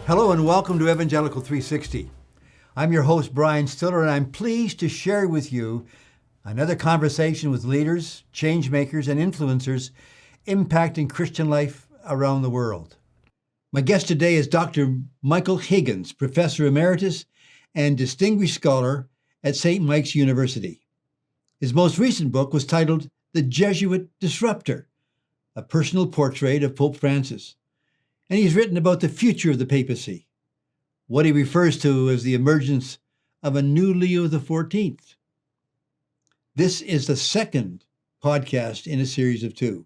Hello and welcome to Evangelical 360. I'm your host, Brian Stiller, and I'm pleased to share with you another conversation with leaders, change makers, and influencers impacting Christian life around the world. My guest today is Dr. Michael Higgins, Professor Emeritus and Distinguished Scholar at St. Mike's University. His most recent book was titled The Jesuit Disruptor, a personal portrait of Pope Francis. And he's written about the future of the papacy, what he refers to as the emergence of a new Leo XIV. This is the second podcast in a series of two.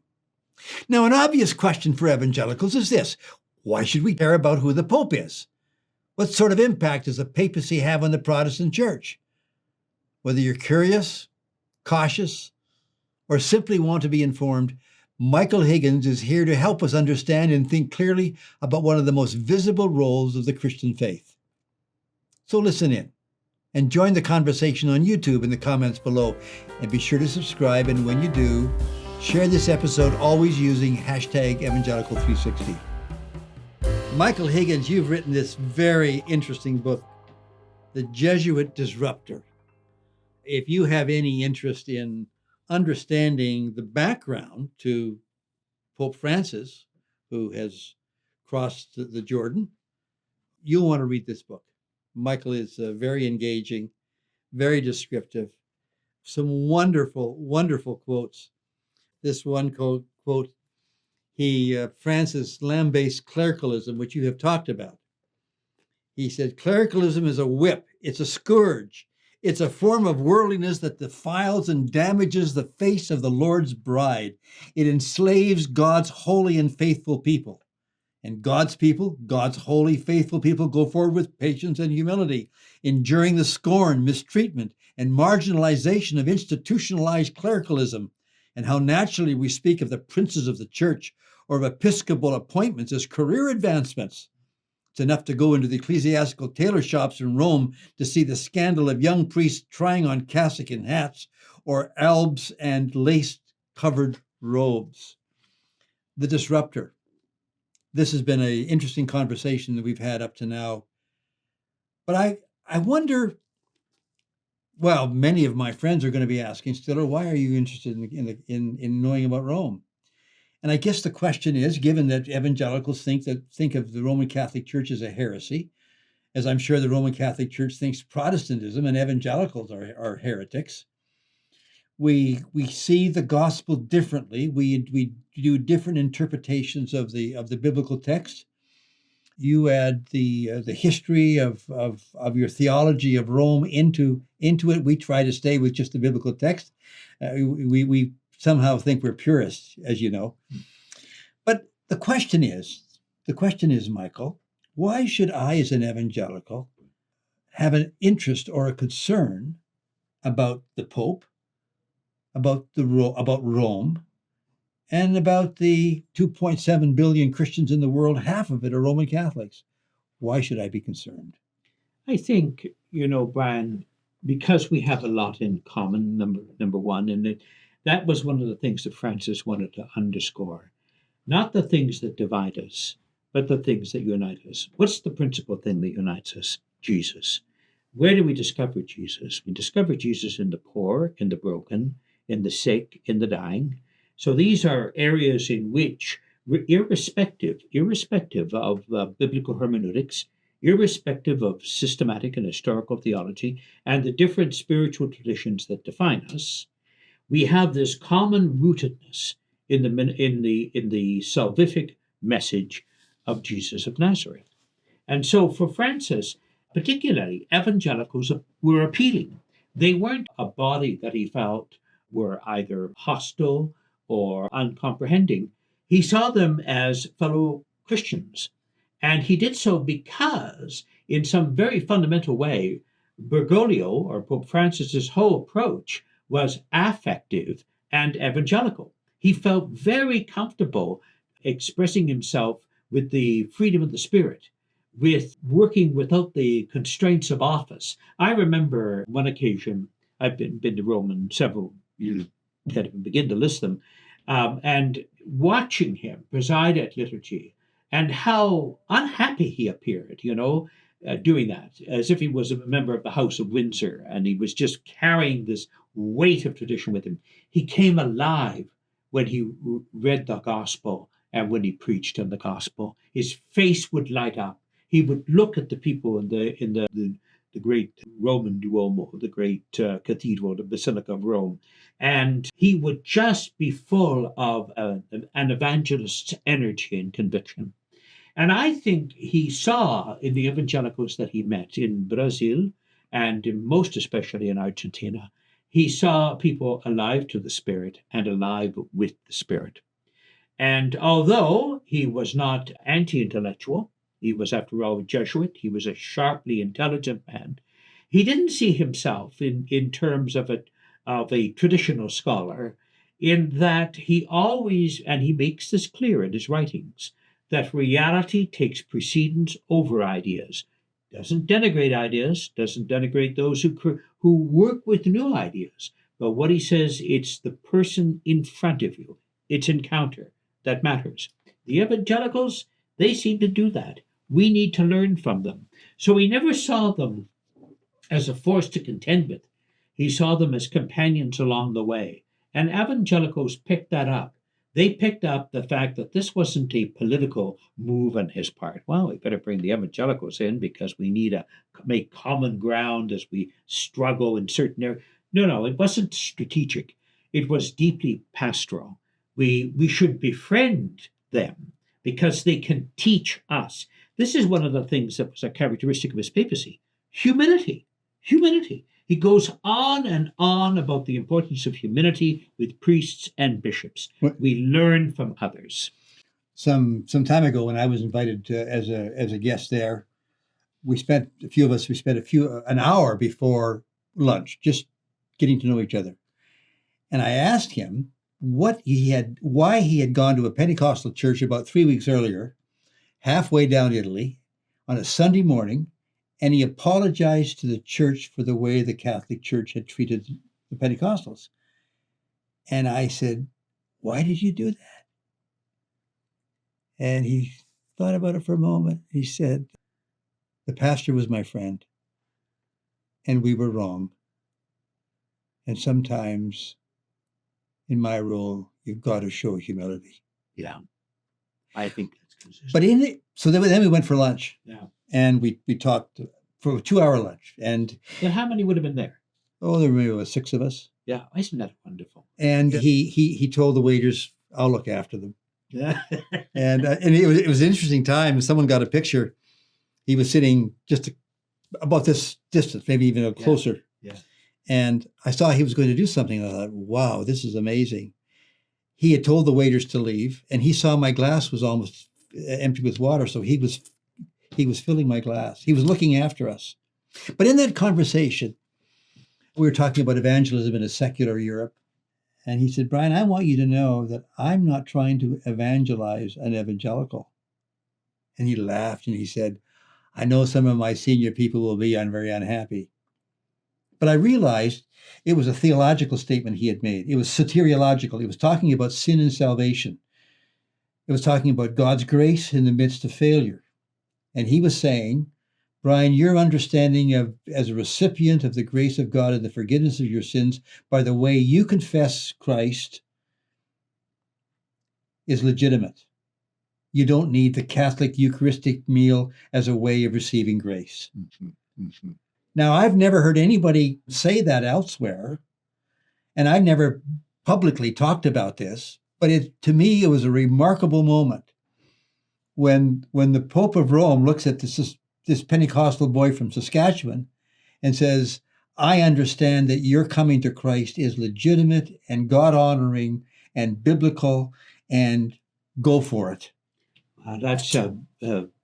Now, an obvious question for evangelicals is this: why should we care about who the Pope is? What sort of impact does the papacy have on the Protestant Church? Whether you're curious, cautious, or simply want to be informed, Michael Higgins is here to help us understand and think clearly about one of the most visible roles of the Christian faith. So listen in and join the conversation on YouTube in the comments below. And be sure to subscribe, and when you do, share this episode always using hashtag Evangelical360. Michael Higgins, you've written this very interesting book, The Jesuit Disruptor. If you have any interest in understanding the background to Pope Francis, who has crossed the Jordan, you'll want to read this book. Michael is very engaging, very descriptive, some wonderful, wonderful quotes. This one quote, Francis lambastes clericalism, which you have talked about. He said, "Clericalism is a whip, it's a scourge. It's a form of worldliness that defiles and damages the face of the Lord's bride. It enslaves God's holy and faithful people. And God's people, God's holy, faithful people, go forward with patience and humility, enduring the scorn, mistreatment, and marginalization of institutionalized clericalism. And how naturally we speak of the princes of the church or of episcopal appointments as career advancements. It's enough to go into the ecclesiastical tailor shops in Rome to see the scandal of young priests trying on cassock and hats, or albs and lace-covered robes." The Disruptor. This has been an interesting conversation that we've had up to now. But I wonder, well, many of my friends are going to be asking, Stiller, why are you interested in knowing about Rome? And I guess the question is, given that evangelicals think of the Roman Catholic Church as a heresy, as I'm sure the Roman Catholic Church thinks Protestantism and evangelicals are heretics, we see the gospel differently. We do different interpretations of the biblical text. You add the history of your theology of Rome into it. We try to stay with just the biblical text. We somehow think we're purists, as you know. But the question is, Michael, why should I, as an evangelical, have an interest or a concern about the Pope, about Rome, and about the 2.7 billion Christians in the world? Half of it are Roman Catholics. Why should I be concerned? I think, Brian, because we have a lot in common, number one, and that was one of the things that Francis wanted to underscore. Not the things that divide us, but the things that unite us. What's the principal thing that unites us? Jesus. Where do we discover Jesus? We discover Jesus in the poor, in the broken, in the sick, in the dying. So these are areas in which, irrespective of biblical hermeneutics, irrespective of systematic and historical theology, and the different spiritual traditions that define us, we have this common rootedness in the salvific message of Jesus of Nazareth. And so for Francis, particularly, evangelicals were appealing. They weren't a body that he felt were either hostile or uncomprehending. He saw them as fellow Christians. And he did so because, in some very fundamental way, Bergoglio, or Pope Francis's whole approach, was affective and evangelical. He felt very comfortable expressing himself with the freedom of the spirit, with working without the constraints of office. I remember one occasion, I've been to Rome in several, you can't even begin to list them, and watching him preside at liturgy, and how unhappy he appeared, doing that, as if he was a member of the House of Windsor and he was just carrying this weight of tradition with him. He came alive when he read the gospel and when he preached on the gospel. His face would light up. He would look at the people in the great Roman Duomo, the great cathedral, the Basilica of Rome, and he would just be full of an evangelist's energy and conviction. And I think he saw in the evangelicals that he met in Brazil and most especially in Argentina, he saw people alive to the Spirit and alive with the Spirit. And although he was not anti-intellectual, he was, after all, a Jesuit, he was a sharply intelligent man, he didn't see himself in terms of a traditional scholar, in that he always, and he makes this clear in his writings, that reality takes precedence over ideas. Doesn't denigrate ideas, doesn't denigrate those who work with new ideas. But what he says, it's the person in front of you, it's encounter that matters. The evangelicals, they seem to do that. We need to learn from them. So he never saw them as a force to contend with. He saw them as companions along the way. And evangelicals picked that up. They picked up the fact that this wasn't a political move on his part. Well, we better bring the evangelicals in because we need to make common ground as we struggle in certain areas. No, it wasn't strategic. It was deeply pastoral. We should befriend them because they can teach us. This is one of the things that was a characteristic of his papacy. Humility. He goes on and on about the importance of humility with priests and bishops. We learn from others. Some time ago, when I was invited as a guest there, an hour before lunch, just getting to know each other. And I asked him why he had gone to a Pentecostal church about 3 weeks earlier, halfway down Italy, on a Sunday morning, and he apologized to the church for the way the Catholic Church had treated the Pentecostals. And I said, "Why did you do that?" And he thought about it for a moment. He said, "The pastor was my friend, and we were wrong. And sometimes in my role, you've got to show humility." Yeah, I think that's consistent. But so then we went for lunch. Yeah. And we talked for a 2-hour lunch. And how many would have been there? Oh, there were maybe 6 of us. Yeah, isn't that wonderful? And he told the waiters, "I'll look after them." Yeah. and it was an interesting time. Someone got a picture. He was sitting just about this distance, maybe even closer. Yeah. And I saw he was going to do something. And I thought, wow, this is amazing. He had told the waiters to leave, and he saw my glass was almost empty with water, so he was filling my glass. He was looking after us. But in that conversation, we were talking about evangelism in a secular Europe. And he said, "Brian, I want you to know that I'm not trying to evangelize an evangelical." And he laughed and he said, "I know some of my senior people will be very unhappy." But I realized it was a theological statement he had made. It was soteriological. He was talking about sin and salvation. It was talking about God's grace in the midst of failure. And he was saying, "Brian, your understanding as a recipient of the grace of God and the forgiveness of your sins by the way you confess Christ is legitimate. You don't need the Catholic Eucharistic meal as a way of receiving grace." Mm-hmm. Mm-hmm. Now, I've never heard anybody say that elsewhere, and I've never publicly talked about this, but to me, it was a remarkable moment when the Pope of Rome looks at this Pentecostal boy from Saskatchewan and says, "I understand that your coming to Christ is legitimate and God-honoring and biblical, and go for it." That's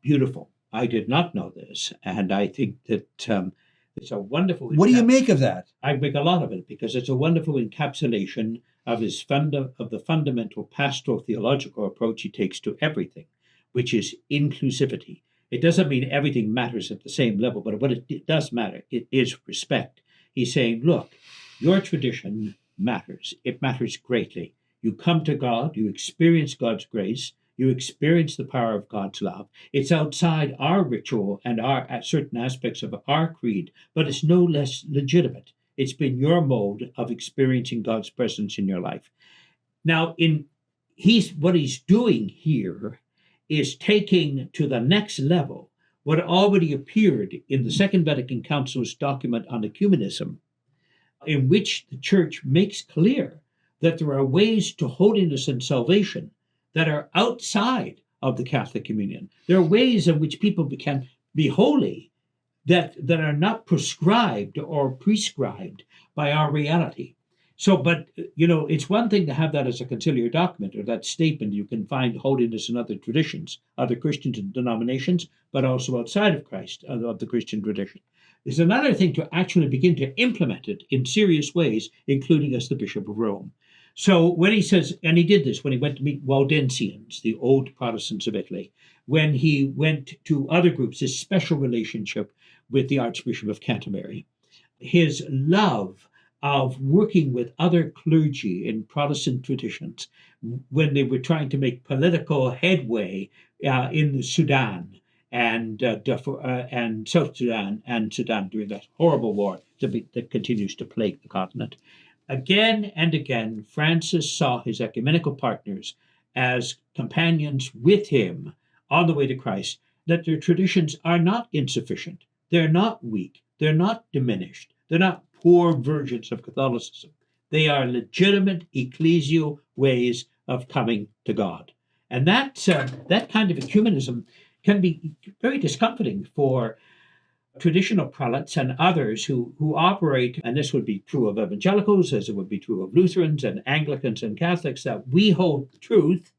beautiful. I did not know this, and I think that it's a wonderful... What do you make of that? I make a lot of it because it's a wonderful encapsulation of the fundamental pastoral theological approach he takes to everything, which is inclusivity. It doesn't mean everything matters at the same level, but what it does matter, it is respect. He's saying, look, your tradition matters. It matters greatly. You come to God, you experience God's grace, You experience the power of God's love. It's outside our ritual and our certain aspects of our creed, but it's no less legitimate. It's been your mode of experiencing God's presence in your life. Now, what he's doing here is taking to the next level what already appeared in the Second Vatican Council's document on ecumenism, in which the church makes clear that there are ways to holiness and salvation that are outside of the Catholic communion. There are ways in which people can be holy that are not prescribed or prescribed by our reality. So, but, it's one thing to have that as a conciliar document or that statement. You can find holiness in other traditions, other Christian denominations, but also outside of Christ, of the Christian tradition. It's another thing to actually begin to implement it in serious ways, including as the Bishop of Rome. So when he says, and he did this when he went to meet Waldensians, the old Protestants of Italy, when he went to other groups, his special relationship with the Archbishop of Canterbury, his love of working with other clergy in Protestant traditions when they were trying to make political headway in Sudan and South Sudan and Sudan during that horrible war that continues to plague the continent. Again and again, Francis saw his ecumenical partners as companions with him on the way to Christ, that their traditions are not insufficient. They're not weak. They're not diminished. They're not poor versions of Catholicism. They are legitimate ecclesial ways of coming to God. And that kind of ecumenism can be very discomforting for traditional prelates and others who operate, and this would be true of evangelicals as it would be true of Lutherans and Anglicans and Catholics, that we hold the truth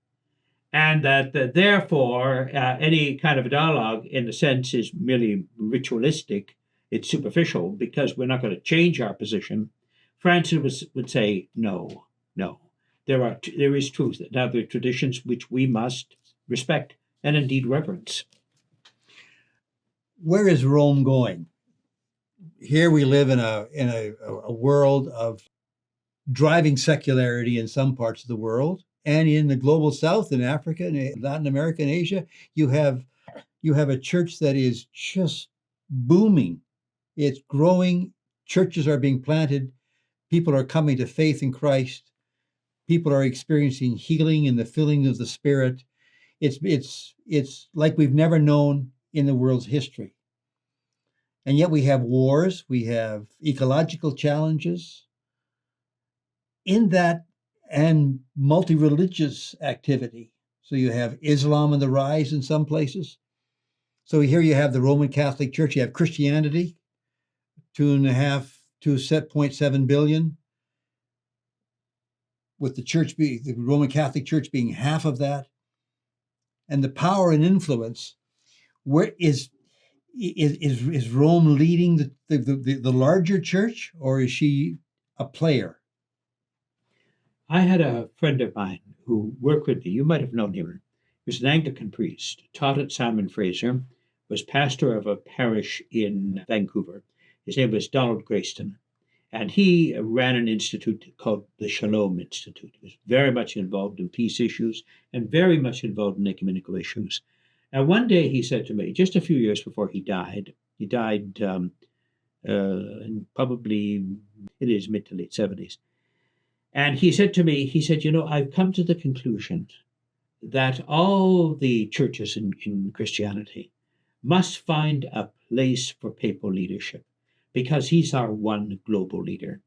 and that therefore any kind of a dialogue in a sense is merely ritualistic, it's superficial because we're not going to change our position. Francis would say, no, there is truth. Now there are traditions which we must respect and indeed reverence. Where is Rome going? Here we live in a world of driving secularity in some parts of the world, and in the global South, in Africa, and Latin America, and Asia, you have a church that is just booming. It's growing. Churches are being planted. People are coming to faith in Christ. People are experiencing healing and the filling of the Spirit. It's like we've never known in the world's history. And yet we have wars, we have ecological challenges in that, and multi-religious activity. So you have Islam on the rise in some places. So here you have the Roman Catholic Church, you have Christianity, 2.7 billion, with the Roman Catholic Church being half of that. And the power and influence, where is Rome leading the larger church, or is she a player? I had a friend of mine who worked with me. You might have known him. He was an Anglican priest, taught at Simon Fraser, was pastor of a parish in Vancouver. His name was Donald Grayston. And he ran an institute called the Shalom Institute. He was very much involved in peace issues and very much involved in ecumenical issues. And one day he said to me, just a few years before he died probably in his mid to late 70s. And he said to me, I've come to the conclusion that all the churches in Christianity must find a place for papal leadership, because he's our one global leader.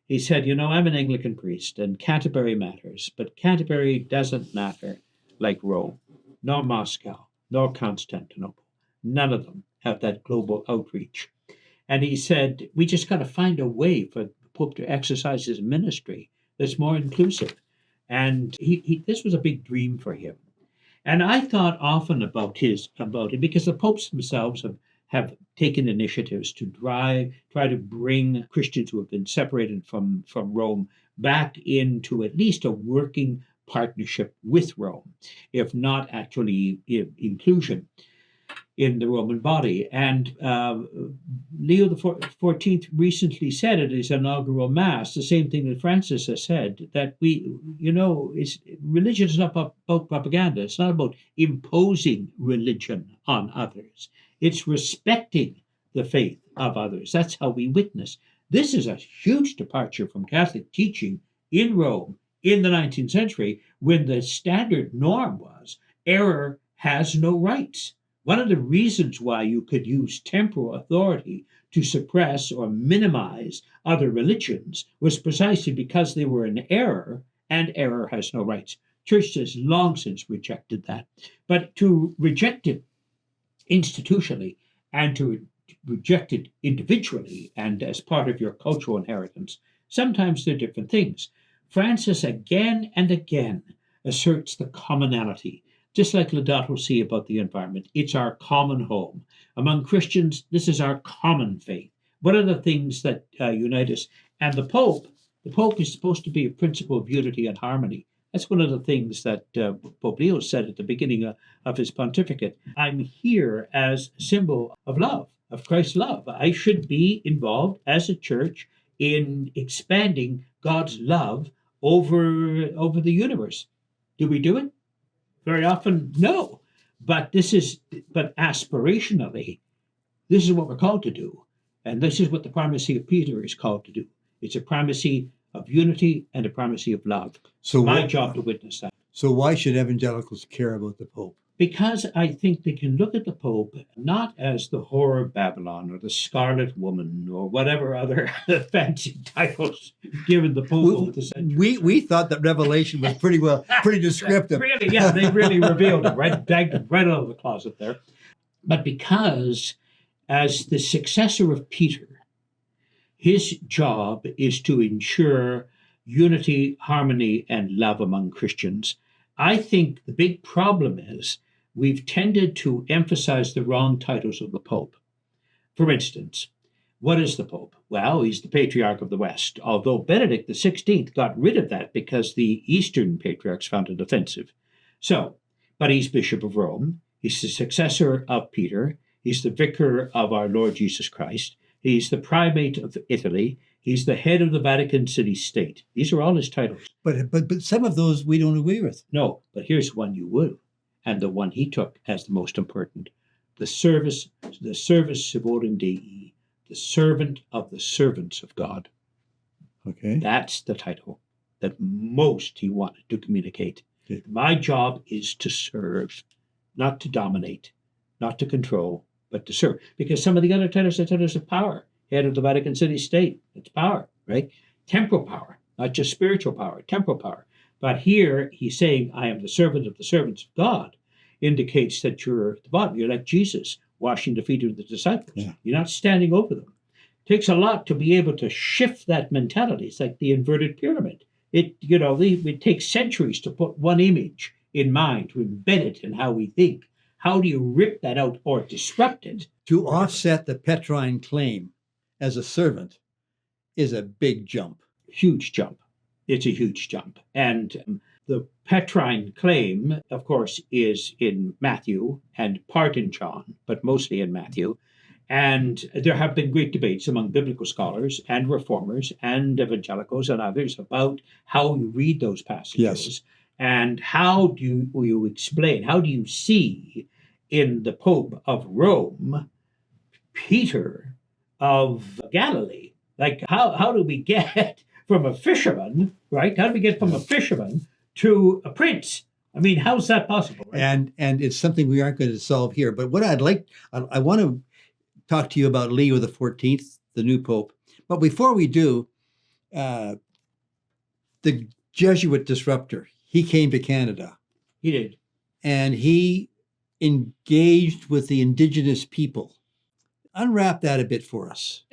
He said, I'm an Anglican priest and Canterbury matters, but Canterbury doesn't matter like Rome, nor Moscow, nor Constantinople. None of them have that global outreach. And he said, we just got to find a way for the Pope to exercise his ministry that's more inclusive. And this was a big dream for him. And I thought often about it, because the popes themselves have taken initiatives to try to bring Christians who have been separated from Rome back into at least a working partnership with Rome, if not actually inclusion. in the Roman body. And Leo the 14th recently said at his inaugural mass the same thing that Francis has said, that religion is not about propaganda. It's not about imposing religion on others. It's respecting the faith of others. That's how we witness. This is a huge departure from Catholic teaching in Rome in the 19th century, when the standard norm was error has no rights. One of the reasons why you could use temporal authority to suppress or minimize other religions was precisely because they were in error, and error has no rights. Church has long since rejected that. But to reject it institutionally and to reject it individually and as part of your cultural inheritance, sometimes they're different things. Francis again and again asserts the commonality, just like Laudato Si about the environment. It's our common home. Among Christians, this is our common faith. What are the things that unite us? And the Pope is supposed to be a principle of unity and harmony. That's one of the things that Pope Leo said at the beginning of his pontificate. I'm here as a symbol of love, of Christ's love. I should be involved as a church in expanding God's love over the universe. Do we do it? Very often, no. But aspirationally, this is what we're called to do. And this is what the primacy of Peter is called to do. It's a primacy of unity and a primacy of love. So my job to witness that. So why should evangelicals care about the Pope? Because I think they can look at the Pope not as the whore of Babylon or the Scarlet Woman or whatever other fancy titles given the Pope over the centuries. We thought that Revelation was pretty descriptive. Really, yeah, they really revealed it, right? Bagged it right out of the closet there. But because as the successor of Peter, his job is to ensure unity, harmony, and love among Christians. I think the big problem is we've tended to emphasize the wrong titles of the Pope. For instance, what is the Pope? Well, he's the Patriarch of the West, although Benedict XVI got rid of that because the Eastern patriarchs found it offensive. But he's Bishop of Rome. He's the successor of Peter. He's the vicar of our Lord Jesus Christ. He's the primate of Italy. He's the head of the Vatican City State. These are all his titles. But some of those we don't agree with. No, but here's one you will, and the one he took as the most important. The service civorum Dei, the servant of the servants of God. Okay. That's the title that most he wanted to communicate. Okay. My job is to serve, not to dominate, not to control, but to serve. Because some of the other titles are titles of power. Head of the Vatican City State, it's power, right? Temporal power, not just spiritual power, temporal power. But here he's saying, I am the servant of the servants of God, indicates that you're at the bottom. You're like Jesus, washing the feet of the disciples. Yeah. You're not standing over them. It takes a lot to be able to shift that mentality. It's like the inverted pyramid. It takes centuries to put one image in mind, to embed it in how we think. How do you rip that out or disrupt it? To offset the Petrine claim as a servant is a big jump. Huge jump. It's a huge jump. And the Petrine claim, of course, is in Matthew and part in John, but mostly in Matthew. And there have been great debates among biblical scholars and reformers and evangelicals and others about how you read those passages. Yes. And how do you explain, how do you see in the Pope of Rome, Peter of Galilee? Like, how do we get from a fisherman, right? How do we get from a fisherman to a prince? I mean, how's that possible? Right? And it's something we aren't going to solve here. But what I want to talk to you about Leo the 14th, the new Pope. But before we do, the Jesuit Disruptor, he came to Canada. He did. And he engaged with the indigenous people. Unwrap that a bit for us.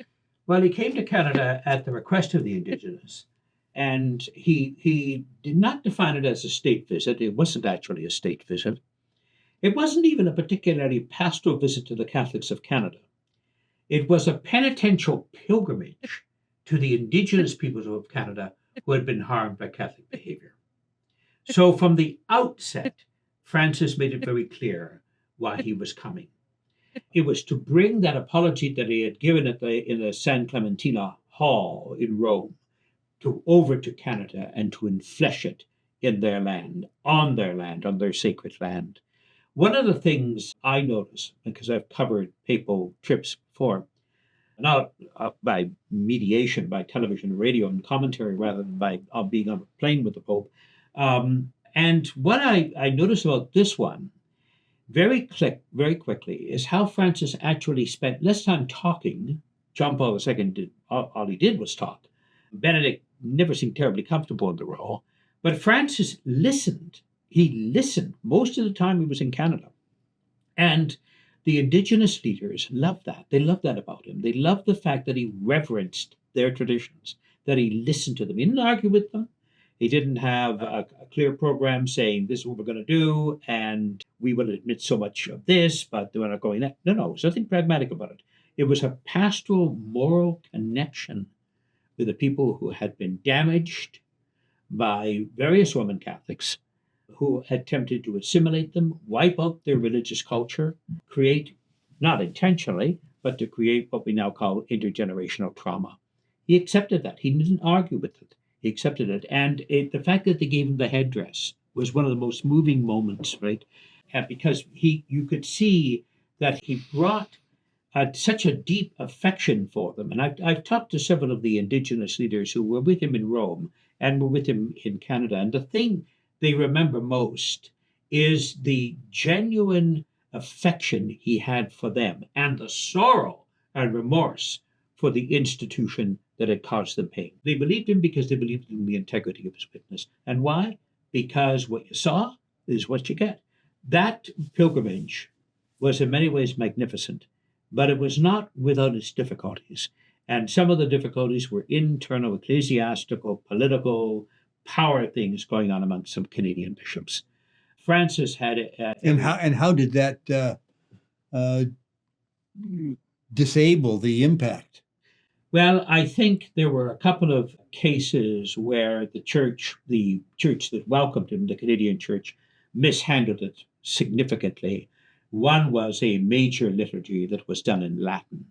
Well, he came to Canada at the request of the indigenous, and he did not define it as a state visit. It wasn't actually a state visit. It wasn't even a particularly pastoral visit to the Catholics of Canada. It was a penitential pilgrimage to the indigenous peoples of Canada who had been harmed by Catholic behavior. So from the outset, Francis made it very clear why he was coming. It was to bring that apology that he had given in the San Clementina Hall in Rome over to Canada and to enflesh it in their land, on their sacred land. One of the things I notice, because I've covered papal trips before, not by mediation, by television, radio, and commentary, rather than by being on a plane with the Pope. And what I noticed about this one, very quickly, is how Francis actually spent less time talking. John Paul II did all he did was talk. Benedict never seemed terribly comfortable in the role, but Francis listened. He listened most of the time he was in Canada. And the indigenous leaders loved that. They loved that about him. They loved the fact that he reverenced their traditions, that he listened to them. He didn't argue with them. He didn't have a clear program saying this is what we're going to do, and we will admit so much of this, but we're not going that. No, there's nothing pragmatic about it. It was a pastoral, moral connection with the people who had been damaged by various Roman Catholics who attempted to assimilate them, wipe out their religious culture, create, not intentionally, but to create what we now call intergenerational trauma. He accepted that. He didn't argue with it. He accepted it. And the fact that they gave him the headdress was one of the most moving moments, right? Because you could see that he brought such a deep affection for them. And I've talked to several of the indigenous leaders who were with him in Rome and were with him in Canada. And the thing they remember most is the genuine affection he had for them and the sorrow and remorse for the institution that had caused them pain. They believed him because they believed in the integrity of his witness. And why? Because what you saw is what you get. That pilgrimage was in many ways magnificent, but it was not without its difficulties. And some of the difficulties were internal, ecclesiastical, political, power things going on among some Canadian bishops. Francis had and how did that disable the impact? Well, I think there were a couple of cases where the church that welcomed him, the Canadian church, mishandled it significantly. One was a major liturgy that was done in Latin.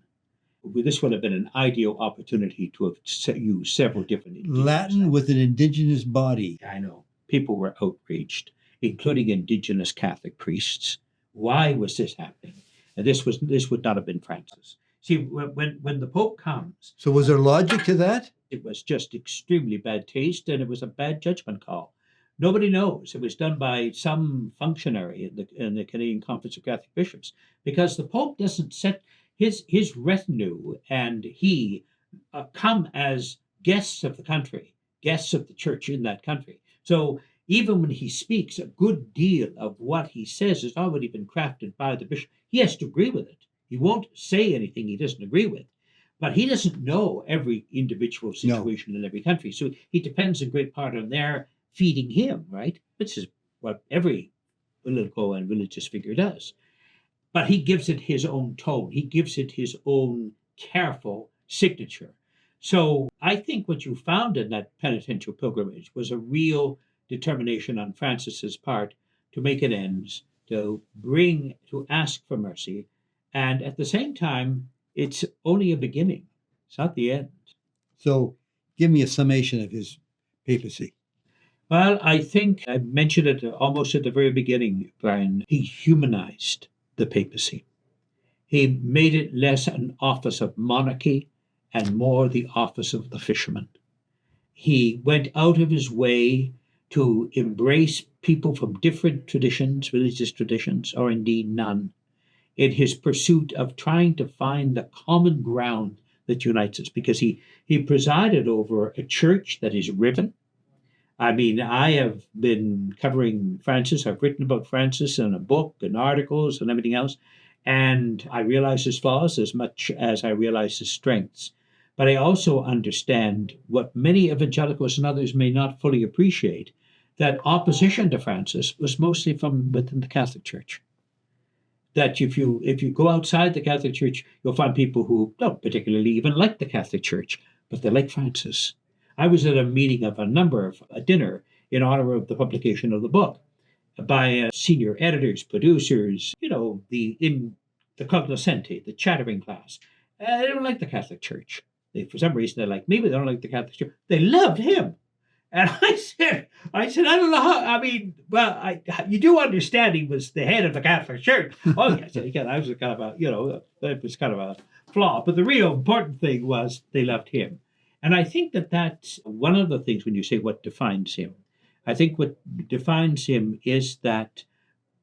This would have been an ideal opportunity to have used several different Latin with an indigenous body. I know. People were outraged, including indigenous Catholic priests. Why was this happening? And this would not have been Francis. See, when the Pope comes... So was there logic to that? It was just extremely bad taste, and it was a bad judgment call. Nobody knows. It was done by some functionary in the Canadian Conference of Catholic Bishops, because the Pope doesn't set... His retinue and he come as guests of the country, guests of the church in that country. So even when he speaks, a good deal of what he says has already been crafted by the bishop. He has to agree with it. He won't say anything he doesn't agree with. But he doesn't know every individual situation in every country. So he depends in great part on their feeding him, right? Which is what every political and religious figure does. But he gives it his own tone. He gives it his own careful signature. So I think what you found in that penitential pilgrimage was a real determination on Francis's part to make an end, to ask for mercy. And at the same time, it's only a beginning. It's not the end. So give me a summation of his papacy. Well, I think I mentioned it almost at the very beginning, Brian. He humanized the papacy. He made it less an office of monarchy and more the office of the fisherman. He went out of his way to embrace people from different traditions, religious traditions, or indeed none, in his pursuit of trying to find the common ground that unites us, because he presided over a church that is riven. I mean, I have been covering Francis. I've written about Francis in a book and articles and everything else, and I realize his flaws as much as I realize his strengths. But I also understand what many evangelicals and others may not fully appreciate, that opposition to Francis was mostly from within the Catholic Church. That if you go outside the Catholic Church, you'll find people who don't particularly even like the Catholic Church, but they like Francis. I was at a meeting of a dinner in honor of the publication of the book by senior editors, producers, the the cognoscenti, the chattering class. They don't like the Catholic Church. For some reason, they like me, but they don't like the Catholic Church. They loved him. And I said, I don't know how. I mean, well, you do understand he was the head of the Catholic Church. Oh, yes, again, I was kind of it was kind of a flaw. But the real important thing was they loved him. And I think that that's one of the things when you say what defines him. I think what defines him is that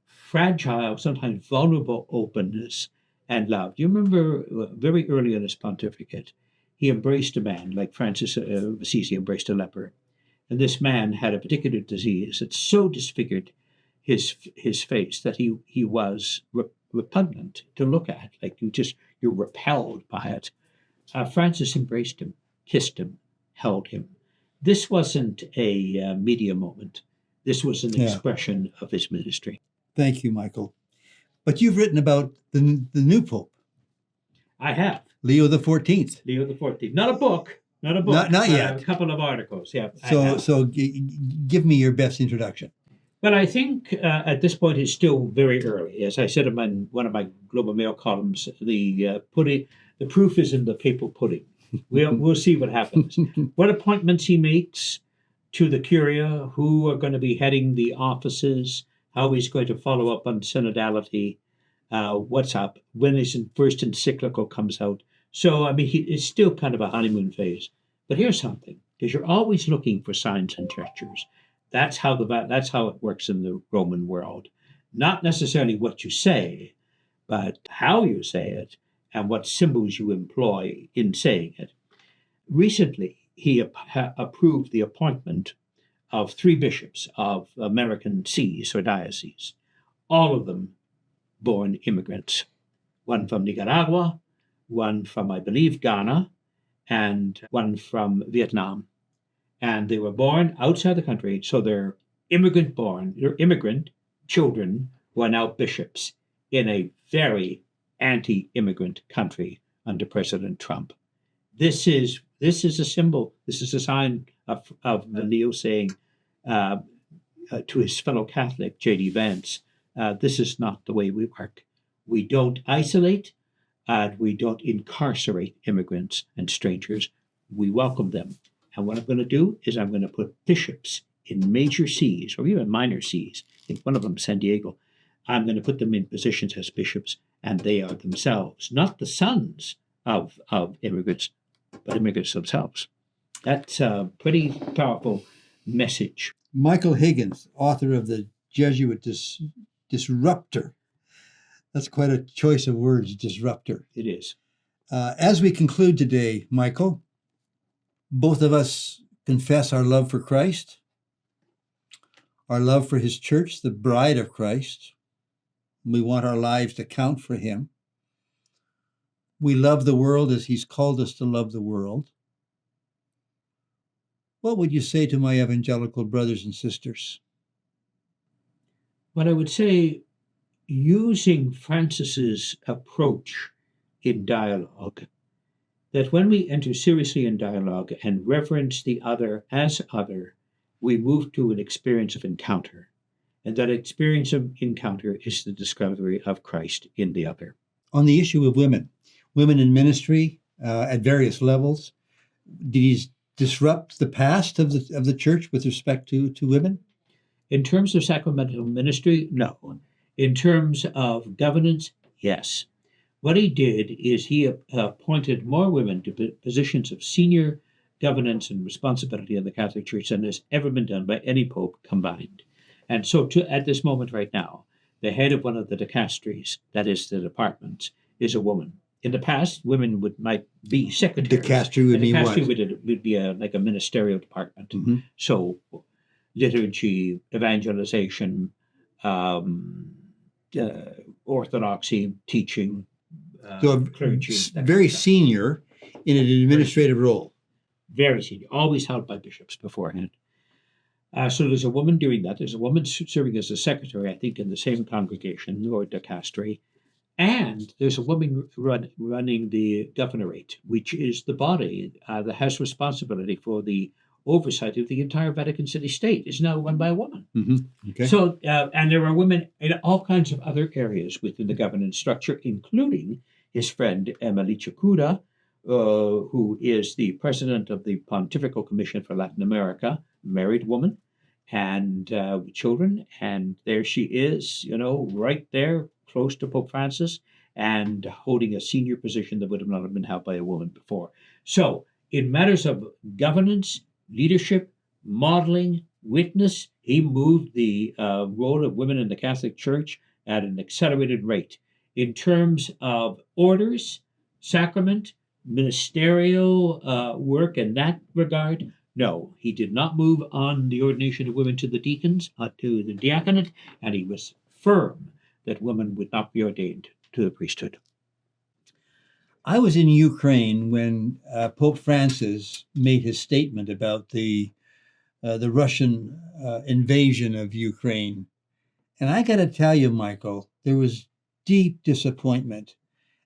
fragile, sometimes vulnerable openness and love. Do you remember very early in his pontificate, he embraced a man like Francis of Assisi embraced a leper. And this man had a particular disease that so disfigured his face that he was repugnant to look at. Like you're repelled by it. Francis embraced him, kissed him, held him. This wasn't a media moment. This was an expression of his ministry. Thank you, Michael. But you've written about the new Pope. I have. Leo the 14th. Leo the 14th. Not a book. Not yet. A couple of articles, yeah. So give me your best introduction. Well, I think at this point it's still very early. As I said in one of my Globe and Mail columns, the proof is in the papal pudding. We'll see what happens. What appointments he makes to the Curia, who are going to be heading the offices, how he's going to follow up on synodality, what's up, when his first encyclical comes out. So, I mean, it's still kind of a honeymoon phase. But here's something, because you're always looking for signs and gestures. That's how it works in the Roman world. Not necessarily what you say, but how you say it and what symbols you employ in saying it. Recently, he approved the appointment of 3 bishops of American sees or dioceses, all of them born immigrants, one from Nicaragua, one from, I believe, Ghana, and one from Vietnam. And they were born outside the country, so they're immigrant children who are now bishops in a very anti-immigrant country under President Trump. This is a symbol. This is a sign of Leo saying to his fellow Catholic, J.D. Vance, this is not the way we work. We don't isolate, and we don't incarcerate immigrants and strangers. We welcome them. And what I'm going to do is I'm going to put bishops in major sees or even minor sees. I think one of them, San Diego. I'm going to put them in positions as bishops, and they are themselves not the sons of immigrants, but immigrants themselves. That's a pretty powerful message. Michael Higgins, author of the Jesuit Disruptor. That's quite a choice of words, disruptor. It is. As we conclude today, Michael, both of us confess our love for Christ, our love for his church, the bride of Christ. We want our lives to count for him. We love the world as he's called us to love the world. What would you say to my evangelical brothers and sisters? What I would say, using Francis's approach in dialogue, that when we enter seriously in dialogue and reverence the other as other, we move to an experience of encounter. And that experience of encounter is the discovery of Christ in the other. On the issue of women in ministry at various levels, did he disrupt the past of the church with respect to women? In terms of sacramental ministry, no. In terms of governance, yes. What he did is he appointed more women to positions of senior governance and responsibility in the Catholic Church than has ever been done by any pope combined. And so at this moment right now, the head of one of the dicasteries, that is the departments, is a woman. In the past, women might be secretaries. Dicastery would mean what? Would be like a ministerial department. Mm-hmm. So liturgy, evangelization, orthodoxy, teaching, clergy. Very senior in an administrative role. Very senior, always held by bishops beforehand. So there's a woman doing that. There's a woman serving as a secretary, I think, in the same congregation or dicastery. And there's a woman running the governorate, which is the body that has responsibility for the oversight of the entire Vatican City state is now run by a woman. Okay. So, and there are women in all kinds of other areas within the governance structure, including his friend Emily Chikuda, who is the president of the Pontifical Commission for Latin America, married woman, and children. And there she is, right there, close to Pope Francis, and holding a senior position that would have not been held by a woman before. So, in matters of governance, leadership, modeling, witness, he moved the role of women in the Catholic Church at an accelerated rate. In terms of orders, sacrament, ministerial work in that regard, no, he did not move on the ordination of women to the deacons, to the diaconate, and he was firm that women would not be ordained to the priesthood. I was in Ukraine when Pope Francis made his statement about the Russian invasion of Ukraine. And I got to tell you, Michael, there was deep disappointment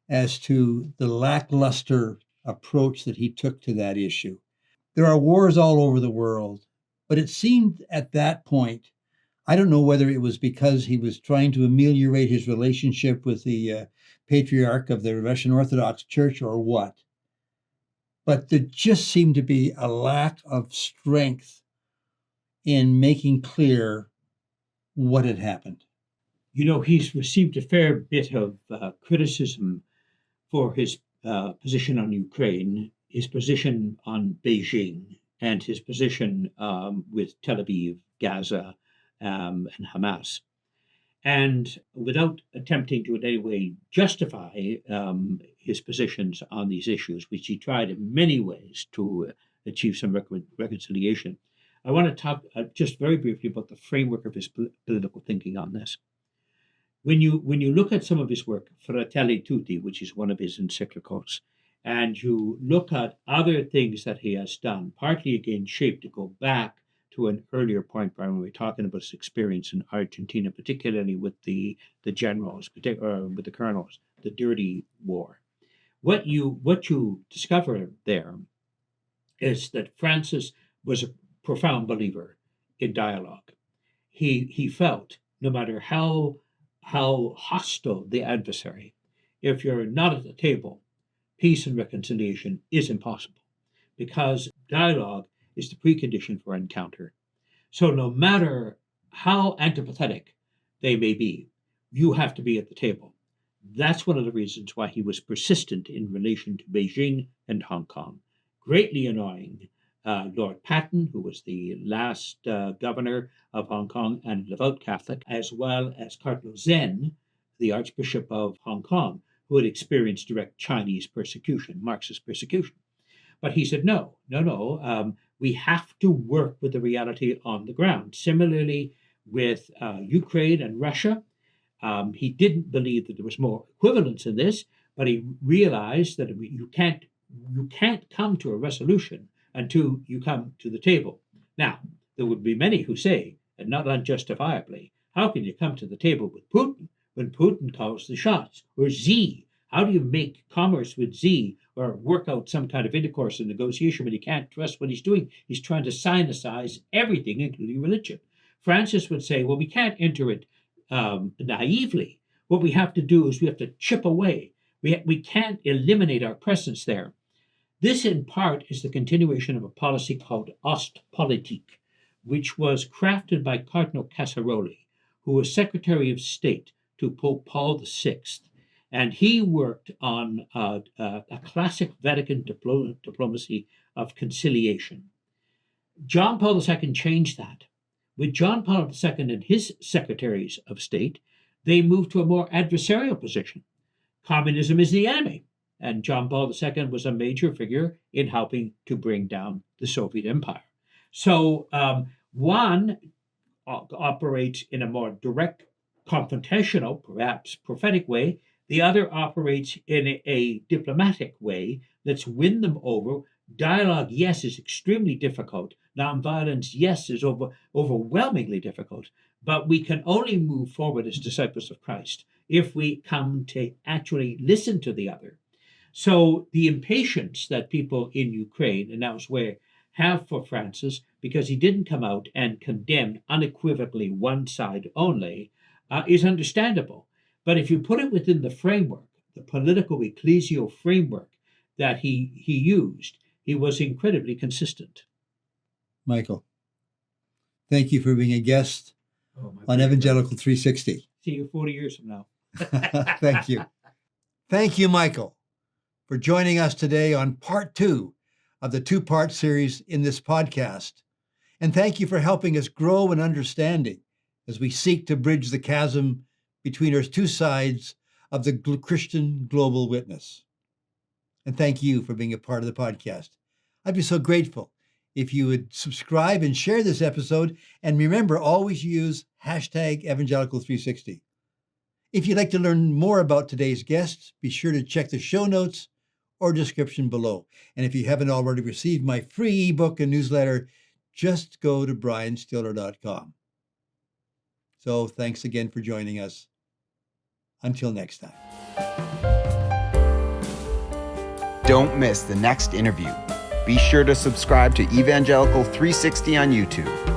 as to the lackluster approach that he took to that issue. There are wars all over the world, but it seemed at that point, I don't know whether it was because he was trying to ameliorate his relationship with the patriarch of the Russian Orthodox Church or what, but there just seemed to be a lack of strength in making clear what had happened. He's received a fair bit of criticism for his position on Ukraine, his position on Beijing, and his position with Tel Aviv, Gaza, and Hamas. And without attempting to in any way justify his positions on these issues, which he tried in many ways to achieve some reconciliation, I want to talk just very briefly about the framework of his political thinking on this. When you look at some of his work, Fratelli Tutti, which is one of his encyclicals, and you look at other things that he has done, partly again shaped to go back to an earlier point, Brian, when we were talking about his experience in Argentina, particularly with the generals, with the colonels, the dirty war. What you discover there is that Francis was a profound believer in dialogue. He felt no matter how hostile the adversary, if you're not at the table, peace and reconciliation is impossible, because dialogue is the precondition for encounter. So no matter how antipathetic they may be, you have to be at the table. That's one of the reasons why he was persistent in relation to Beijing and Hong Kong, greatly annoying Lord Patton, who was the last governor of Hong Kong and a devout Catholic, as well as Cardinal Zen, the Archbishop of Hong Kong, who had experienced direct Chinese persecution, Marxist persecution. But he said, no, we have to work with the reality on the ground. Similarly, with Ukraine and Russia, he didn't believe that there was more equivalence in this, but he realized that you can't come to a resolution until you come to the table. Now, there would be many who say, and not unjustifiably, how can you come to the table with Putin when Putin calls the shots? Or Xi, how do you make commerce with Xi or work out some kind of intercourse and negotiation when you can't trust what he's doing? He's trying to sinicize everything, including religion. Francis would say, well, we can't enter it naively. What we have to do is we have to chip away. We can't eliminate our presence there. This, in part, is the continuation of a policy called Ostpolitik, which was crafted by Cardinal Casaroli, who was Secretary of State to Pope Paul VI. And he worked on a classic Vatican diplomacy of conciliation. John Paul II changed that. With John Paul II and his secretaries of state, they moved to a more adversarial position. Communism is the enemy. And John Paul II was a major figure in helping to bring down the Soviet Empire. So one operates in a more direct, confrontational, perhaps prophetic way. The other operates in a diplomatic way. Let's win them over. Dialogue, yes, is extremely difficult. Nonviolence, yes, is overwhelmingly difficult. But we can only move forward as disciples of Christ if we come to actually listen to the other. So the impatience that people in Ukraine and elsewhere have for Francis, because he didn't come out and condemn unequivocally one side only, is understandable. But if you put it within the framework, the political ecclesial framework that he used, he was incredibly consistent. Michael, thank you for being a guest on Evangelical 360. See you 40 years from now. Thank you. Thank you, Michael, for joining us today on part 2 of the 2-part series in this podcast. And thank you for helping us grow in understanding as we seek to bridge the chasm between our two sides of the Christian global witness. And thank you for being a part of the podcast. I'd be so grateful if you would subscribe and share this episode. And remember, always use #Evangelical360. If you'd like to learn more about today's guests, be sure to check the show notes or description below. And if you haven't already received my free ebook and newsletter, just go to brianstiller.com. So thanks again for joining us. Until next time. Don't miss the next interview. Be sure to subscribe to Evangelical 360 on YouTube.